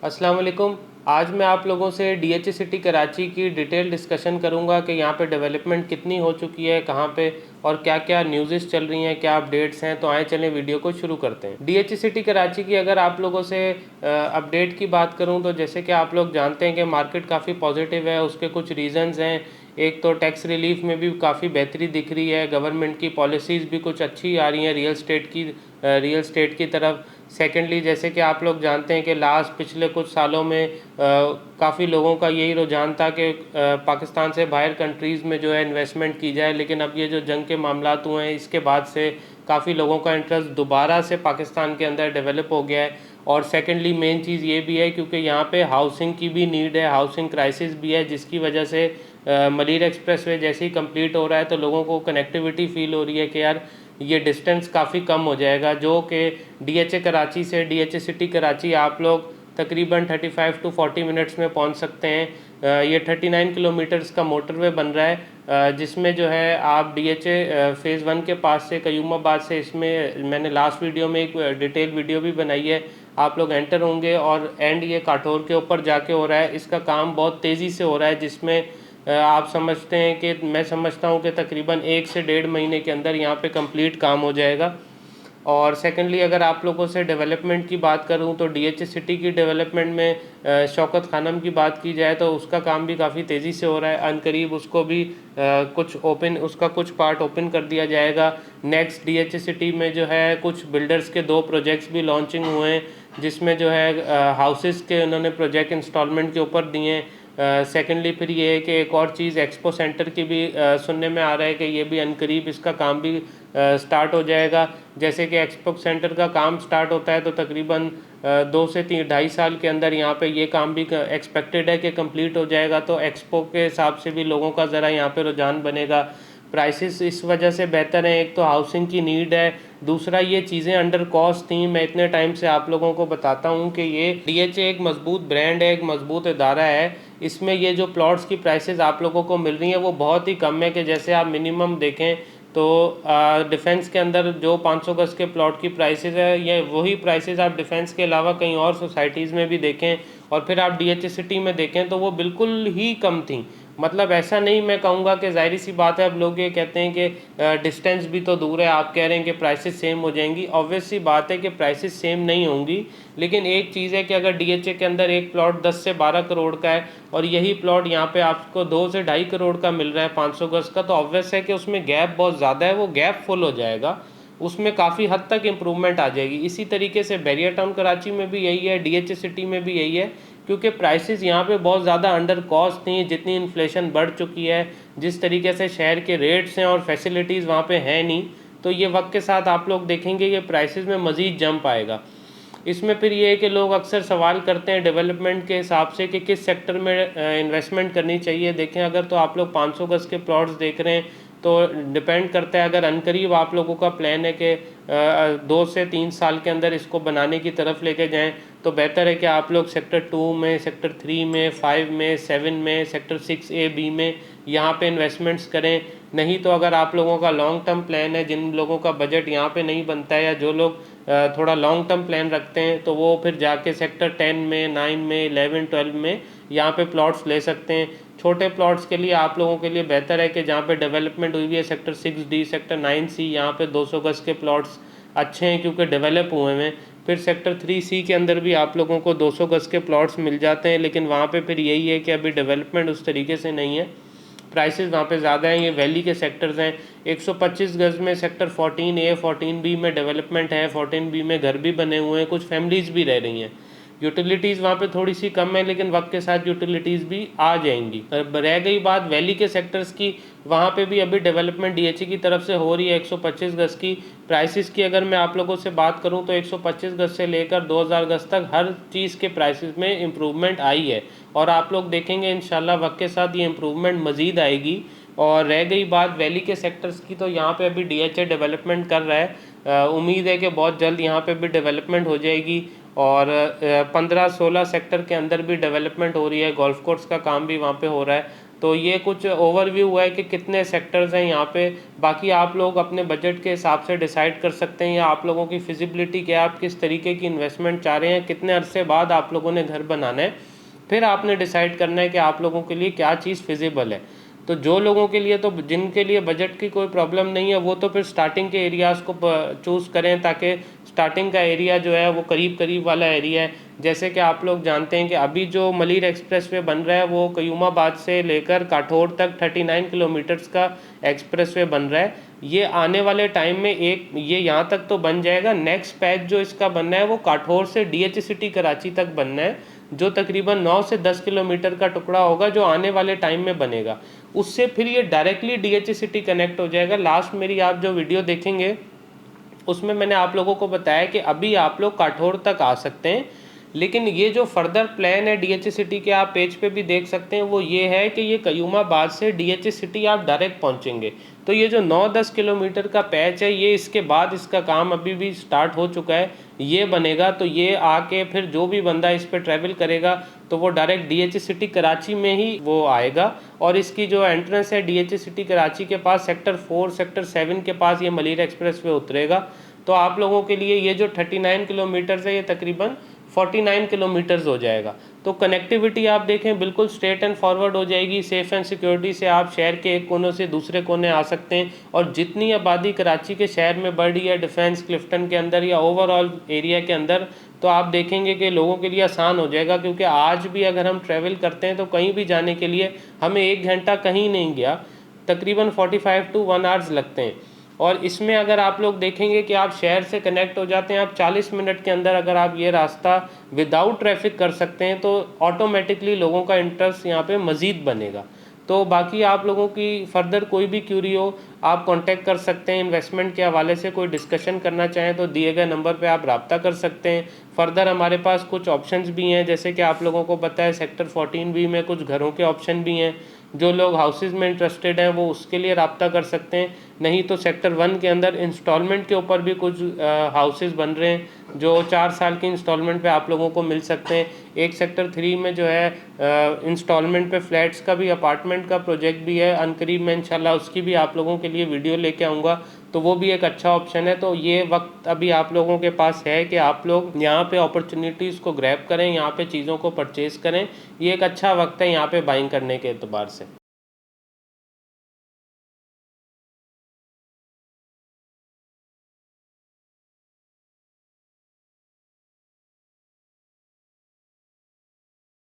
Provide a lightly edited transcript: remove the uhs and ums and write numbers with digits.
अस्सलाम वालेकुम। आज मैं आप लोगों से डीएच सिटी कराची की डिटेल डिस्कशन करूंगा कि यहाँ पे डेवलपमेंट कितनी हो चुकी है, कहाँ पे और क्या क्या न्यूज़ेस चल रही हैं, क्या अपडेट्स हैं। तो आए चलें वीडियो को शुरू करते हैं। डीएच सिटी कराची की अगर आप लोगों से अपडेट की बात करूँ तो जैसे कि आप लोग जानते हैं कि मार्केट काफ़ी पॉजिटिव है। उसके कुछ रीज़न्स हैं। एक तो टैक्स रिलीफ में भी काफ़ी बेहतरी दिख रही है, गवर्नमेंट की पॉलिसीज़ भी कुछ अच्छी आ रही हैं रियल स्टेट की तरफ। सेकेंडली, जैसे कि आप लोग जानते हैं कि पिछले कुछ सालों में काफ़ी लोगों का यही रुझान था कि पाकिस्तान से बाहर कंट्रीज़ में जो है इन्वेस्टमेंट की जाए, लेकिन अब ये जो जंग के मामलात हुए हैं इसके बाद से काफ़ी लोगों का इंटरेस्ट दोबारा से पाकिस्तान के अंदर डेवलप हो गया है। और सेकेंडली मेन चीज़ ये भी है क्योंकि यहाँ पे हाउसिंग की भी नीड है, हाउसिंग क्राइसिस भी है, जिसकी वजह से मलीर एक्सप्रेसवे जैसे ही कंप्लीट हो रहा है तो लोगों को कनेक्टिविटी फ़ील हो रही है कि यार ये डिस्टेंस काफ़ी कम हो जाएगा, जो कि डीएच कराची से डीएच सिटी कराची आप लोग तकरीबन 35 to 40 मिनट्स में पहुंच सकते हैं। ये 39 किलोमीटर्स का मोटरवे बन रहा है, जिसमें जो है आप डीएच फ़ेज़ 1 के पास से कयूमाबाद से, इसमें मैंने लास्ट वीडियो में एक डिटेल वीडियो भी बनाई है, आप लोग एंटर होंगे और एंड ये काठौर के ऊपर जाके हो रहा है। इसका काम बहुत तेज़ी से हो रहा है, जिसमें आप समझते हैं कि मैं समझता हूँ कि तकरीबन 1 से 1.5 महीने के अंदर यहाँ पे कंप्लीट काम हो जाएगा। और सेकेंडली अगर आप लोगों से डेवलपमेंट की बात करूं तो डीएच सिटी की डेवलपमेंट में शौकत खानम की बात की जाए तो उसका काम भी काफ़ी तेज़ी से हो रहा है। अनकरीब उसको भी उसका कुछ पार्ट ओपन कर दिया जाएगा। नेक्स्ट डीएच सिटी में जो है कुछ बिल्डर्स के 2 प्रोजेक्ट्स भी लॉन्चिंग हुए हैं, जिसमें जो है हाउसेस के उन्होंने प्रोजेक्ट इंस्टॉलमेंट के ऊपर दिए हैं। सेकेंडली फिर ये है कि एक और चीज़ एक्सपो सेंटर की भी सुनने में आ रहा है कि ये भी अनकरीब इसका काम भी स्टार्ट हो जाएगा। जैसे कि एक्सपो सेंटर का काम स्टार्ट होता है तो तकरीबन 2 से 2.5 साल के अंदर यहाँ पे ये काम भी एक्सपेक्टेड है कि कंप्लीट हो जाएगा। तो एक्सपो के हिसाब से भी लोगों का ज़रा यहाँ पे रुझान बनेगा। प्राइसेस इस वजह से बेहतर हैं, एक तो हाउसिंग की नीड है, दूसरा ये चीज़ें अंडर कॉस्ट थी। मैं इतने टाइम से आप लोगों को बताता हूँ कि ये डीएचए एक मजबूत ब्रांड है, एक मजबूत इदारा है। इसमें ये जो प्लॉट्स की प्राइसेस आप लोगों को मिल रही हैं वो बहुत ही कम है। कि जैसे आप मिनिमम देखें तो डिफेंस के अंदर जो 500 गज के प्लॉट की प्राइसेस है, ये वही प्राइसेस आप डिफेंस के अलावा कहीं और सोसाइटीज़ में भी देखें और फिर आप डीएच सिटी में देखें तो वो बिल्कुल ही कम थी। मतलब ऐसा नहीं मैं कहूँगा कि जाहिर सी बात है, अब लोग ये कहते हैं कि डिस्टेंस भी तो दूर है, आप कह रहे हैं कि प्राइसेस सेम हो जाएंगी। ऑब्वियस सी बात है कि प्राइसेस सेम नहीं होंगी, लेकिन एक चीज़ है कि अगर डीएचए के अंदर एक प्लॉट 10 से 12 करोड़ का है और यही प्लॉट यहाँ पे आपको 2 से 2.5 करोड़ का मिल रहा है 500 गज का, तो ऑब्वियस है कि उसमें गैप बहुत ज़्यादा है, वो गैप फुल हो जाएगा, उसमें काफ़ी हद तक इम्प्रूवमेंट आ जाएगी। इसी तरीके से बैरियर टाउन कराची में भी यही है, डीएच सिटी में भी यही है, क्योंकि प्राइसेस यहाँ पे बहुत ज़्यादा अंडर कॉस्ट थी। जितनी इन्फ्लेशन बढ़ चुकी है, जिस तरीके से शहर के रेट्स हैं और फैसिलिटीज़ वहाँ पे हैं नहीं, तो ये वक्त के साथ आप लोग देखेंगे ये प्राइसेस में मज़ीद जंप आएगा। इसमें फिर ये है कि लोग अक्सर सवाल करते हैं डेवलपमेंट के हिसाब से कि किस सेक्टर में इन्वेस्टमेंट करनी चाहिए। देखें, अगर तो आप लोग 500 गज के प्लॉट्स देख रहे हैं तो डिपेंड करता है, अगर अनकरीब आप लोगों का प्लान है कि 2 से 3 साल के अंदर इसको बनाने की तरफ लेके जाएं, तो बेहतर है कि आप लोग सेक्टर 2 में, सेक्टर 3 में, 5 में, 7 में, सेक्टर 6A, B में यहाँ पे इन्वेस्टमेंट्स करें। नहीं तो अगर आप लोगों का लॉन्ग टर्म प्लान है, जिन लोगों का बजट यहाँ पे नहीं बनता है या जो लोग थोड़ा लॉन्ग टर्म प्लान रखते हैं, तो वो फिर जाके सेक्टर 10 में, 9 में, 11, 12 में यहाँ पे प्लॉट्स ले सकते हैं। छोटे प्लॉट्स के लिए आप लोगों के लिए बेहतर है कि जहाँ पे डेवलपमेंट हुई है, सेक्टर 6D, सेक्टर 9C, यहाँ पे 200 गज के प्लॉट्स अच्छे हैं क्योंकि डेवलप हुए हैं। फिर सेक्टर 3C के अंदर भी आप लोगों को 200 गज के प्लॉट्स मिल जाते हैं, लेकिन वहाँ पे फिर यही है कि अभी डेवलपमेंट उस तरीके से नहीं है, प्राइसेस वहाँ पे ज़्यादा हैं। ये वैली के सेक्टर्स हैं। 125 गज में सेक्टर 14A, 14B में डेवलपमेंट है, 14B में घर भी बने हुए हैं, कुछ फैमिलीज़ भी रह रही हैं। यूटिलिटीज़ वहाँ पे थोड़ी सी कम है, लेकिन वक्त के साथ यूटिलिटीज़ भी आ जाएंगी। रह गई बात वैली के सेक्टर्स की, वहाँ पे भी अभी डेवलपमेंट डीएचए की तरफ से हो रही है। 125 गज की प्राइसेस की अगर मैं आप लोगों से बात करूँ तो 125 गज से लेकर 2000 गज तक हर चीज़ के प्राइसेस में इम्प्रूवमेंट आई है, और आप लोग देखेंगे इंशाल्लाह वक्त के साथ ये इम्प्रूवमेंट मज़ीद आएगी। और रह गई बात वैली के सेक्टर्स की, तो यहाँ पे अभी डीएचए डेवलपमेंट कर रहा है। उम्मीद है कि बहुत जल्द यहाँ पे भी डेवलपमेंट हो जाएगी। और 15-16 सेक्टर के अंदर भी डेवलपमेंट हो रही है, गोल्फ कोर्स का काम भी वहाँ पे हो रहा है। तो ये कुछ ओवरव्यू हुआ है कि कितने सेक्टर्स हैं यहाँ पे। बाकी आप लोग अपने बजट के हिसाब से डिसाइड कर सकते हैं या आप लोगों की फिजिबिलिटी क्या है, आप किस तरीके की इन्वेस्टमेंट चाह रहे हैं, कितने अरसे बाद आप लोगों ने घर बनाना है, फिर आपने डिसाइड करना है कि आप लोगों के लिए क्या चीज़ फिजिबल है। तो जो लोगों के लिए, तो जिनके लिए बजट की कोई प्रॉब्लम नहीं है, वो तो फिर स्टार्टिंग के एरियाज़ को चूज़ करें, ताकि स्टार्टिंग का एरिया जो है वो करीब करीब वाला एरिया है। जैसे कि आप लोग जानते हैं कि अभी जो मलीर एक्सप्रेसवे बन रहा है वो कयूमाबाद से लेकर काठौर तक 39 किलोमीटर्स का एक्सप्रेसवे बन रहा है। ये आने वाले टाइम में ये यहाँ तक तो बन जाएगा, नेक्स्ट पैच जो इसका बनना है वो काठौर से DH सिटी कराची तक बनना है, जो तकरीबन 9 से 10 किलोमीटर का टुकड़ा होगा, जो आने वाले टाइम में बनेगा। उससे फिर ये डायरेक्टली DH सिटी कनेक्ट हो जाएगा। लास्ट मेरी आप जो वीडियो देखेंगे उसमें मैंने आप लोगों को बताया कि अभी आप लोग काठौर तक आ सकते हैं, लेकिन ये जो फर्दर प्लान है DH सिटी के, आप पेज पे भी देख सकते हैं, वो ये है कि ये कयूमाबाद से DH सिटी आप डायरेक्ट पहुंचेंगे। तो ये जो 9-10 किलोमीटर का पैच है, ये इसके बाद इसका काम अभी भी स्टार्ट हो चुका है, ये बनेगा। तो ये आके फिर जो भी बंदा इस पर ट्रैवल करेगा तो वो डायरेक्ट DH सिटी कराची में ही वो आएगा। और इसकी जो एंट्रेंस है DH सिटी कराची के पास सेक्टर 4 सेक्टर 7 के पास ये मलीर एक्सप्रेस वे उतरेगा। तो आप लोगों के लिए ये जो 39 किलोमीटर्स है, ये तकरीबन 49 किलोमीटर्स हो जाएगा। तो कनेक्टिविटी आप देखें बिल्कुल स्ट्रेट एंड फॉरवर्ड हो जाएगी। सेफ़ एंड सिक्योरिटी से आप शहर के एक कोने से दूसरे कोने आ सकते हैं। और जितनी आबादी कराची के शहर में बढ़ रही है, डिफेंस क्लिफ्टन के अंदर या ओवरऑल एरिया के अंदर, तो आप देखेंगे कि लोगों के लिए आसान हो जाएगा। क्योंकि आज भी अगर हम ट्रैवल करते हैं तो कहीं भी जाने के लिए हमें 1 घंटा कहीं नहीं गया, तकरीबन 45 to 1 आवर्स लगते हैं। और इसमें अगर आप लोग देखेंगे कि आप शहर से कनेक्ट हो जाते हैं, आप 40 मिनट के अंदर अगर आप ये रास्ता विदाउट ट्रैफिक कर सकते हैं, तो ऑटोमेटिकली लोगों का इंटरेस्ट यहाँ पे मज़ीद बनेगा। तो बाकी आप लोगों की फर्दर कोई भी क्यूरी हो, आप कांटेक्ट कर सकते हैं। इन्वेस्टमेंट के हवाले से कोई डिस्कशन करना चाहें तो दिए गए नंबर पे आप रब्ता कर सकते हैं। फर्दर हमारे पास कुछ ऑप्शंस भी हैं, जैसे कि आप लोगों को पता है सेक्टर 14B में कुछ घरों के ऑप्शन भी हैं। जो लोग हाउसेज में इंटरेस्टेड हैं वो उसके लिए रब्ता कर सकते हैं। नहीं तो सेक्टर 1 के अंदर इंस्टॉलमेंट के ऊपर भी कुछ हाउसेज बन रहे हैं, जो 4 साल की इंस्टॉलमेंट पे आप लोगों को मिल सकते हैं। एक सेक्टर 3 में जो है इंस्टॉलमेंट पे फ्लैट्स का भी, अपार्टमेंट का प्रोजेक्ट भी है। अनकरीब में इंशाल्लाह उसकी भी आप लोगों के लिए वीडियो लेके आऊँगा, तो वो भी एक अच्छा ऑप्शन है। तो ये वक्त अभी आप लोगों के पास है कि आप लोग यहाँ पे अपॉर्चुनिटीज़ को ग्रैब करें, यहाँ पे चीज़ों को परचेज़ करें। ये एक अच्छा वक्त है यहाँ पे बाइंग करने के एतबार से।